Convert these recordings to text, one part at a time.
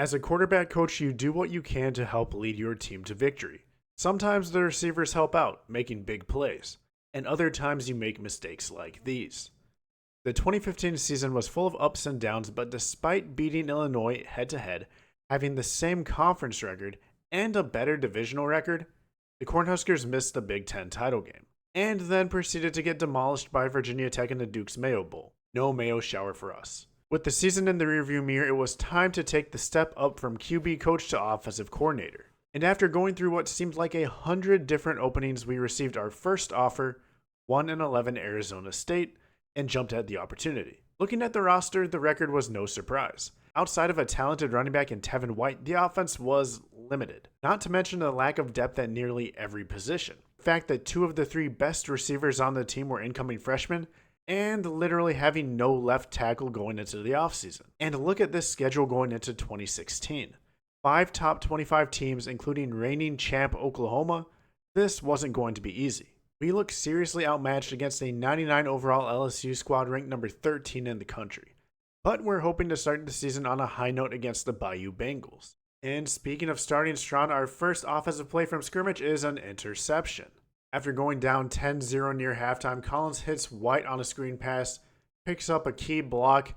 As a quarterback coach, you do what you can to help lead your team to victory. Sometimes the receivers help out, making big plays, and other times you make mistakes like these. The 2015 season was full of ups and downs, but despite beating Illinois head-to-head, having the same conference record and a better divisional record, the Cornhuskers missed the Big Ten title game, and then proceeded to get demolished by Virginia Tech in the Duke's Mayo Bowl. No Mayo shower for us. With the season in the rearview mirror, it was time to take the step up from QB coach to offensive coordinator. And after going through what seemed like 100 different openings, we received our first offer, 1-11 Arizona State, and jumped at the opportunity. Looking at the roster, the record was no surprise. Outside of a talented running back in Tevin White, the offense was limited. Not to mention the lack of depth at nearly every position. The fact that 2 of the 3 best receivers on the team were incoming freshmen, and literally having no left tackle going into the offseason. And look at this schedule going into 2016. 5 top 25 teams, including reigning champ Oklahoma. This wasn't going to be easy. We look seriously outmatched against a 99 overall LSU squad ranked number 13 in the country. But we're hoping to start the season on a high note against the Bayou Bengals. And speaking of starting strong, our first offensive play from scrimmage is an interception. After going down 10-0 near halftime, Collins hits White on a screen pass, picks up a key block,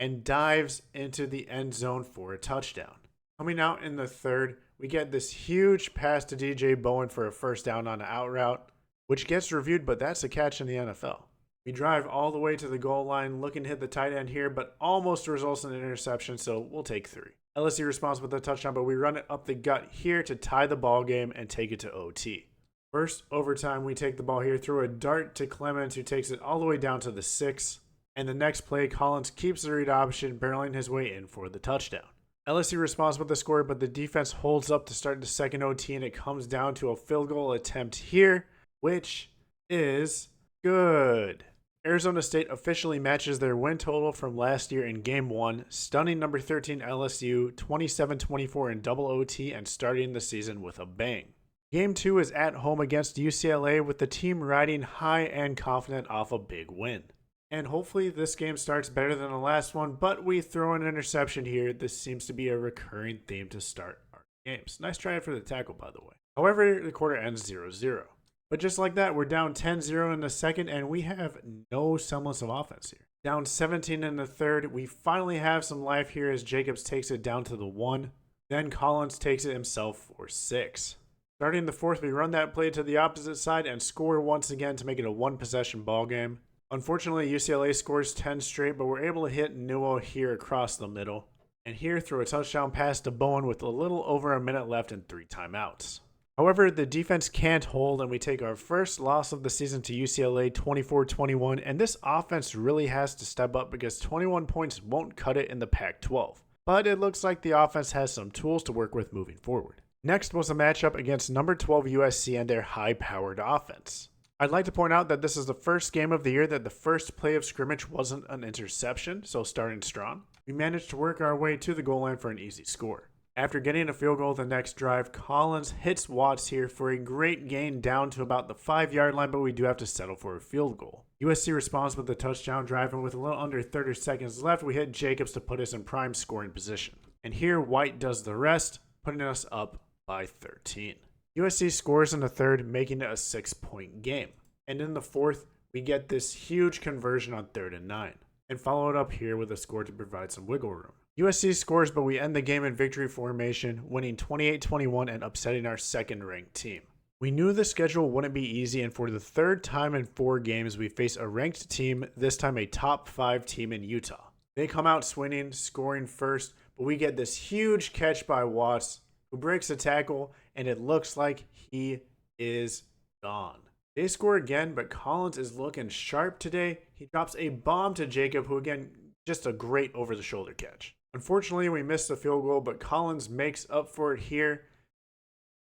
and dives into the end zone for a touchdown. Coming out in the third, we get this huge pass to DJ Bowen for a first down on an out route, which gets reviewed, but that's a catch in the NFL. We drive all the way to the goal line, looking to hit the tight end here, but almost results in an interception, so we'll take 3. LSU responds with a touchdown, but we run it up the gut here to tie the ball game and take it to OT. First overtime, we take the ball here, throw a dart to Clemens, who takes it all the way down to the 6. And the next play, Collins keeps the read option, barreling his way in for the touchdown. LSU responds with the score, but the defense holds up to start the second OT, and it comes down to a field goal attempt here, which is good. Arizona State officially matches their win total from last year in Game 1, stunning number 13 LSU 27-24 in double OT and starting the season with a bang. Game 2 is at home against UCLA, with the team riding high and confident off a big win. And hopefully this game starts better than the last one, but we throw an interception here. This seems to be a recurring theme to start our games. Nice try for the tackle, by the way. However, the quarter ends 0-0. But just like that, we're down 10-0 in the second, and we have no semblance of offense here. Down 17 in the third, we finally have some life here as Jacobs takes it down to the 1. Then Collins takes it himself for 6. Starting the fourth, we run that play to the opposite side and score once again to make it a 1-possession ball game. Unfortunately, UCLA scores 10 straight, but we're able to hit Newell here across the middle. And here, throw a touchdown pass to Bowen with a little over a minute left and 3 timeouts. However, the defense can't hold, and we take our first loss of the season to UCLA 24-21, and this offense really has to step up because 21 points won't cut it in the Pac-12. But it looks like the offense has some tools to work with moving forward. Next was a matchup against number 12 USC and their high-powered offense. I'd like to point out that this is the first game of the year that the first play of scrimmage wasn't an interception, so starting strong. We managed to work our way to the goal line for an easy score. After getting a field goal the next drive, Collins hits Watts here for a great gain down to about the 5-yard line, but we do have to settle for a field goal. USC responds with a touchdown drive, and with a little under 30 seconds left, we hit Jacobs to put us in prime scoring position. And here, White does the rest, putting us up by 13. USC scores in the third, making it a 6-point game. And in the fourth, we get this huge conversion on 3rd and 9, and follow it up here with a score to provide some wiggle room. USC scores, but we end the game in victory formation, winning 28-21 and upsetting our second-ranked team. We knew the schedule wouldn't be easy, and for the third time in 4 games, we face a ranked team, this time a top 5 team in Utah. They come out swinging, scoring first, but we get this huge catch by Watts, who breaks a tackle, and it looks like he is gone. They score again, but Collins is looking sharp today. He drops a bomb to Jacob, who again, just a great over-the-shoulder catch. Unfortunately, we missed the field goal, but Collins makes up for it here,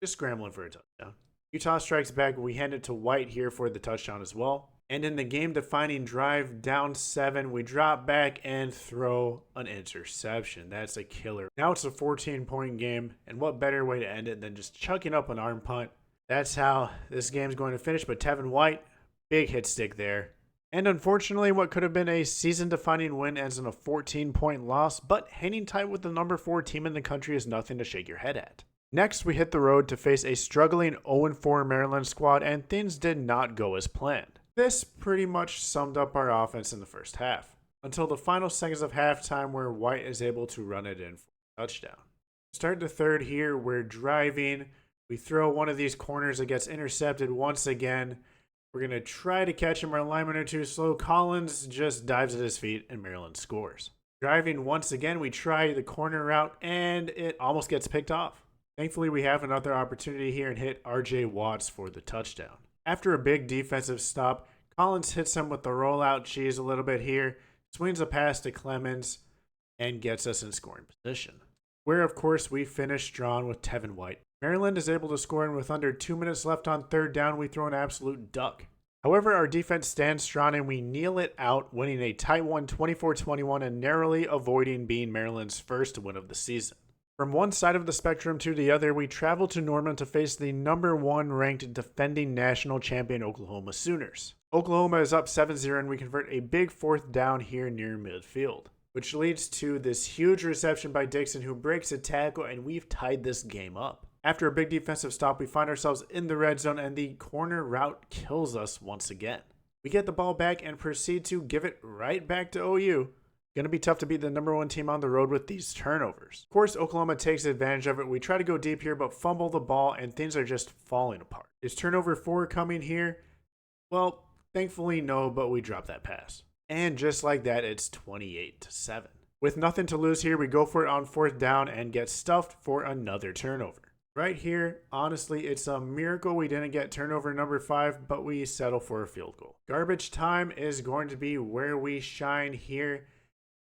just scrambling for a touchdown. Utah strikes back. We hand it to White here for the touchdown as well. And in the game-defining drive, down 7, we drop back and throw an interception. That's a killer. Now it's a 14-point game, and what better way to end it than just chucking up an arm punt. That's how this game's going to finish, but Tevin White, big hit stick there. And unfortunately, what could have been a season-defining win ends in a 14-point loss, but hanging tight with the number 4 team in the country is nothing to shake your head at. Next, we hit the road to face a struggling 0-4 Maryland squad, and things did not go as planned. This pretty much summed up our offense in the first half, until the final seconds of halftime where White is able to run it in for a touchdown. Start the third here, we're driving, we throw one of these corners that gets intercepted once again. We're going to try to catch him, our linemen are too slow. Collins just dives at his feet and Maryland scores. Driving once again, we try the corner route and it almost gets picked off. Thankfully, we have another opportunity here and hit RJ Watts for the touchdown. After a big defensive stop, Collins hits him with the rollout cheese a little bit here, swings a pass to Clemens, and gets us in scoring position. Where, of course, we finish drawn with Tevin White. Maryland is able to score, and with under 2 minutes left on third down, we throw an absolute duck. However, our defense stands strong, and we kneel it out, winning a tight one 24-21 and narrowly avoiding being Maryland's first win of the season. From one side of the spectrum to the other, we travel to Norman to face the number 1 ranked defending national champion Oklahoma Sooners. Oklahoma is up 7-0, and we convert a big 4th down here near midfield, which leads to this huge reception by Dixon, who breaks a tackle, and we've tied this game up. After a big defensive stop, we find ourselves in the red zone, and the corner route kills us once again. We get the ball back and proceed to give it right back to OU. Going to be tough to beat the number 1 team on the road with these turnovers. Of course, Oklahoma takes advantage of it. We try to go deep here, but fumble the ball, and things are just falling apart. Is turnover 4 coming here? Well, thankfully no, but we drop that pass. And just like that, it's 28-7. With nothing to lose here, we go for it on 4th down and get stuffed for another turnover. Right here, honestly, it's a miracle we didn't get turnover number 5, but we settle for a field goal. Garbage time is going to be where we shine here,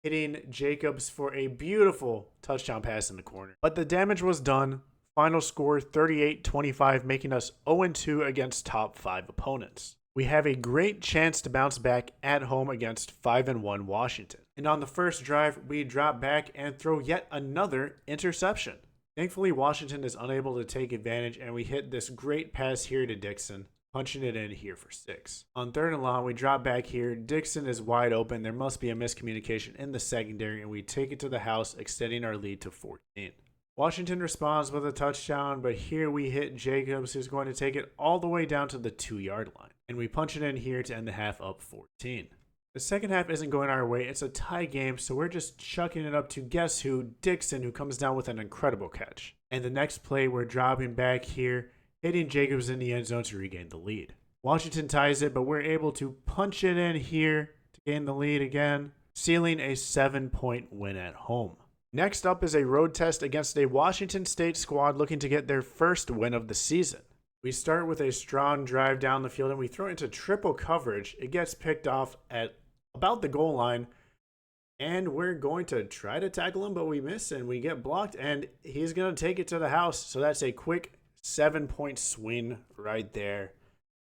hitting Jacobs for a beautiful touchdown pass in the corner. But the damage was done. Final score 38-25, making us 0-2 against top 5 opponents. We have a great chance to bounce back at home against 5-1 Washington. And on the first drive, we drop back and throw yet another interception. Thankfully, Washington is unable to take advantage, and we hit this great pass here to Dixon, punching it in here for 6. On 3rd and long, we drop back here. Dixon is wide open. There must be a miscommunication in the secondary, and we take it to the house, extending our lead to 14. Washington responds with a touchdown, but here we hit Jacobs, who's going to take it all the way down to the 2-yard line. And we punch it in here to end the half up 14. The second half isn't going our way. It's a tie game, so we're just chucking it up to guess who? Dixon, who comes down with an incredible catch. And the next play, we're dropping back here, hitting Jacobs in the end zone to regain the lead. Washington ties it, but we're able to punch it in here to gain the lead again, sealing a 7-point win at home. Next up is a road test against a Washington State squad looking to get their first win of the season. We start with a strong drive down the field, and we throw it into triple coverage. It gets picked off at about the goal line, and we're going to try to tackle him, but we miss, and we get blocked, and he's going to take it to the house. So that's a quick 7-point swing right there.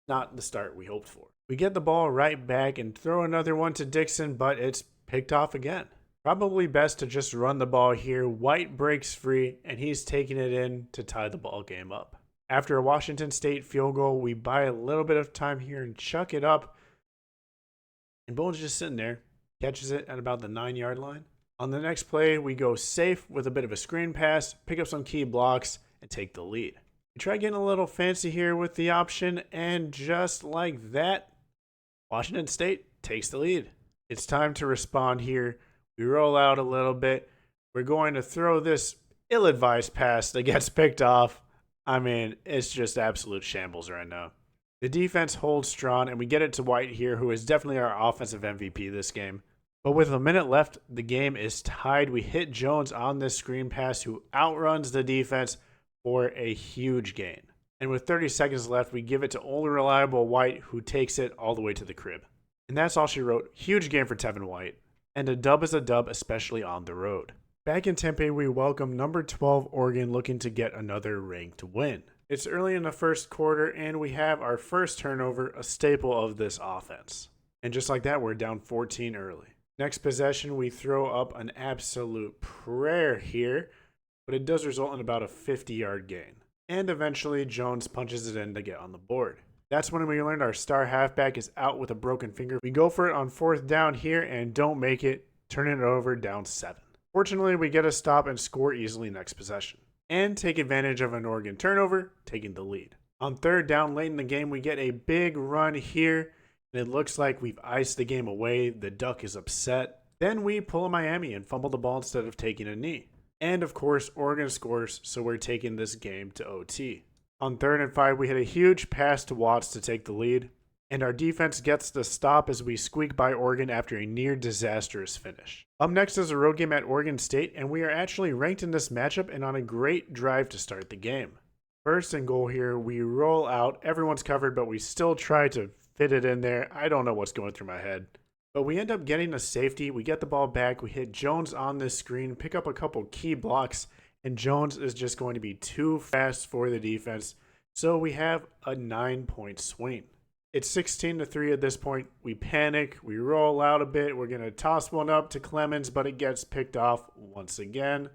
Not the start we hoped for. We get the ball right back and throw another one to Dixon, but it's picked off again. Probably best to just run the ball here. White breaks free, and he's taking it in to tie the ball game up. After a Washington State field goal, we buy a little bit of time here and chuck it up. And Bowen's just sitting there, catches it at about the 9-yard line. On the next play, we go safe with a bit of a screen pass, pick up some key blocks, and take the lead. We try getting a little fancy here with the option, and just like that, Washington State takes the lead. It's time to respond here. We roll out a little bit. We're going to throw this ill-advised pass that gets picked off. I mean, it's just absolute shambles right now. The defense holds strong, and we get it to White here, who is definitely our offensive MVP this game. But with a minute left, the game is tied. We hit Jones on this screen pass, who outruns the defense for a huge gain. And with 30 seconds left, we give it to only reliable White, who takes it all the way to the crib. And that's all she wrote. Huge game for Tevin White. And a dub is a dub, especially on the road. Back in Tempe, we welcome number 12 Oregon, looking to get another ranked win. It's early in the first quarter, and we have our first turnover, a staple of this offense. And just like that, we're down 14 early. Next possession, we throw up an absolute prayer here, but it does result in about a 50-yard gain. And eventually, Jones punches it in to get on the board. That's when we learned our star halfback is out with a broken finger. We go for it on 4th down here and don't make it, turning it over down 7. Fortunately, we get a stop and score easily next possession, and take advantage of an Oregon turnover, taking the lead. On 3rd down late in the game, we get a big run here, and it looks like we've iced the game away. The Duck is upset. Then we pull a Miami and fumble the ball instead of taking a knee. And of course, Oregon scores, so we're taking this game to OT. On 3rd and 5, we hit a huge pass to Watts to take the lead, and our defense gets the stop as we squeak by Oregon after a near disastrous finish. Up next is a road game at Oregon State, and we are actually ranked in this matchup and on a great drive to start the game. 1st and goal here, we roll out, everyone's covered, but we still try to fit it in there. I don't know what's going through my head. But we end up getting a safety, we get the ball back, we hit Jones on this screen, pick up a couple key blocks, and Jones is just going to be too fast for the defense, so we have a 9-point swing. It's 16-3 at this point. We panic, we roll out a bit, we're going to toss one up to Clemens, but it gets picked off once again,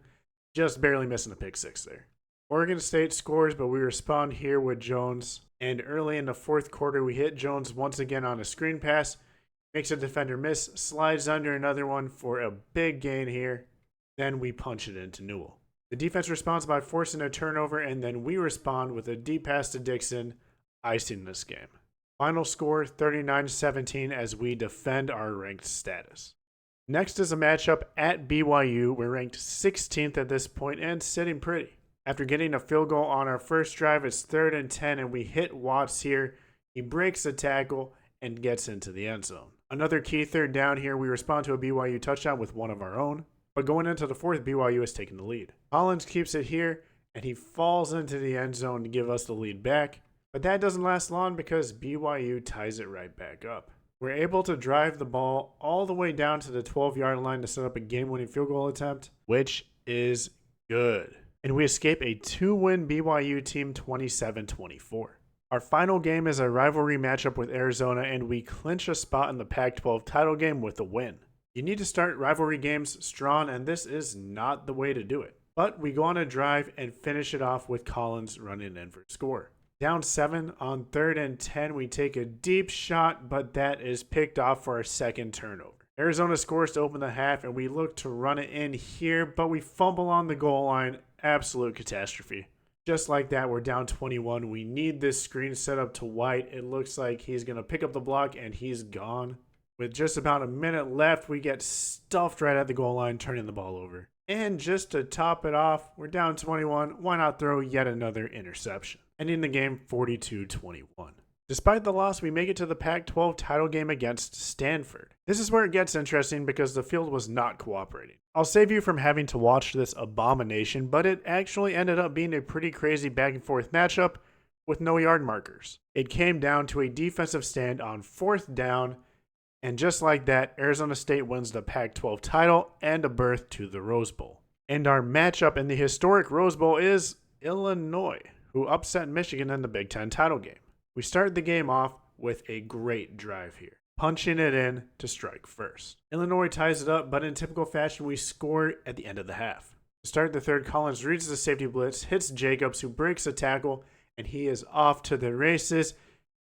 just barely missing a pick 6 there. Oregon State scores, but we respond here with Jones, and early in the 4th quarter, we hit Jones once again on a screen pass, makes a defender miss, slides under another one for a big gain here, then we punch it into Newell. The defense responds by forcing a turnover, and then we respond with a deep pass to Dixon, icing this game. Final score 39-17 as we defend our ranked status. Next is a matchup at BYU. We're ranked 16th at this point and sitting pretty. After getting a field goal on our first drive, it's 3rd and 10 and we hit Watts here. He breaks a tackle and gets into the end zone. Another key 3rd down here. We respond to a BYU touchdown with one of our own. But going into the 4th, BYU is taking the lead. Collins keeps it here and he falls into the end zone to give us the lead back. But that doesn't last long because BYU ties it right back up. We're able to drive the ball all the way down to the 12-yard line to set up a game-winning field goal attempt, which is good. And we escape a 2-win BYU team 27-24. Our final game is a rivalry matchup with Arizona, and we clinch a spot in the Pac-12 title game with a win. You need to start rivalry games strong, and this is not the way to do it. But we go on a drive and finish it off with Collins running in for score. Down 7 on 3rd and 10, we take a deep shot, but that is picked off for our 2nd turnover. Arizona scores to open the half, and we look to run it in here, but we fumble on the goal line. Absolute catastrophe. Just like that, we're down 21. We need this screen set up to White. It looks like he's going to pick up the block, and he's gone. With just about a minute left, we get stuffed right at the goal line, turning the ball over. And just to top it off, we're down 21. Why not throw yet another interception? Ending the game 42-21. Despite the loss, we make it to the Pac-12 title game against Stanford. This is where it gets interesting because the field was not cooperating. I'll save you from having to watch this abomination, but it actually ended up being a pretty crazy back and forth matchup with no yard markers. It came down to a defensive stand on 4th down, and just like that, Arizona State wins the Pac-12 title and a berth to the Rose Bowl. And our matchup in the historic Rose Bowl is Illinois, who upset Michigan in the Big Ten title game. We start the game off with a great drive here, punching it in to strike first. Illinois ties it up, but in typical fashion, we score at the end of the half. To start the 3rd, Collins reads the safety blitz, hits Jacobs, who breaks a tackle, and he is off to the races,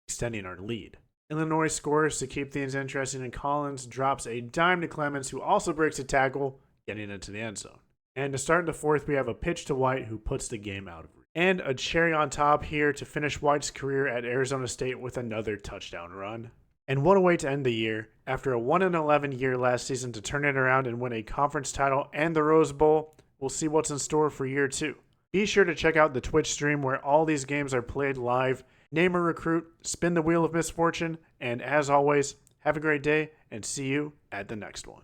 extending our lead. Illinois scores to keep things interesting, and Collins drops a dime to Clemens, who also breaks a tackle, getting into the end zone. And to start the 4th, we have a pitch to White, who puts the game out of reach. And a cherry on top here to finish White's career at Arizona State with another touchdown run. And what a way to end the year. After a 1-11 year last season to turn it around and win a conference title and the Rose Bowl, we'll see what's in store for year 2. Be sure to check out the Twitch stream where all these games are played live. Name a recruit, spin the wheel of misfortune, and as always, have a great day and see you at the next one.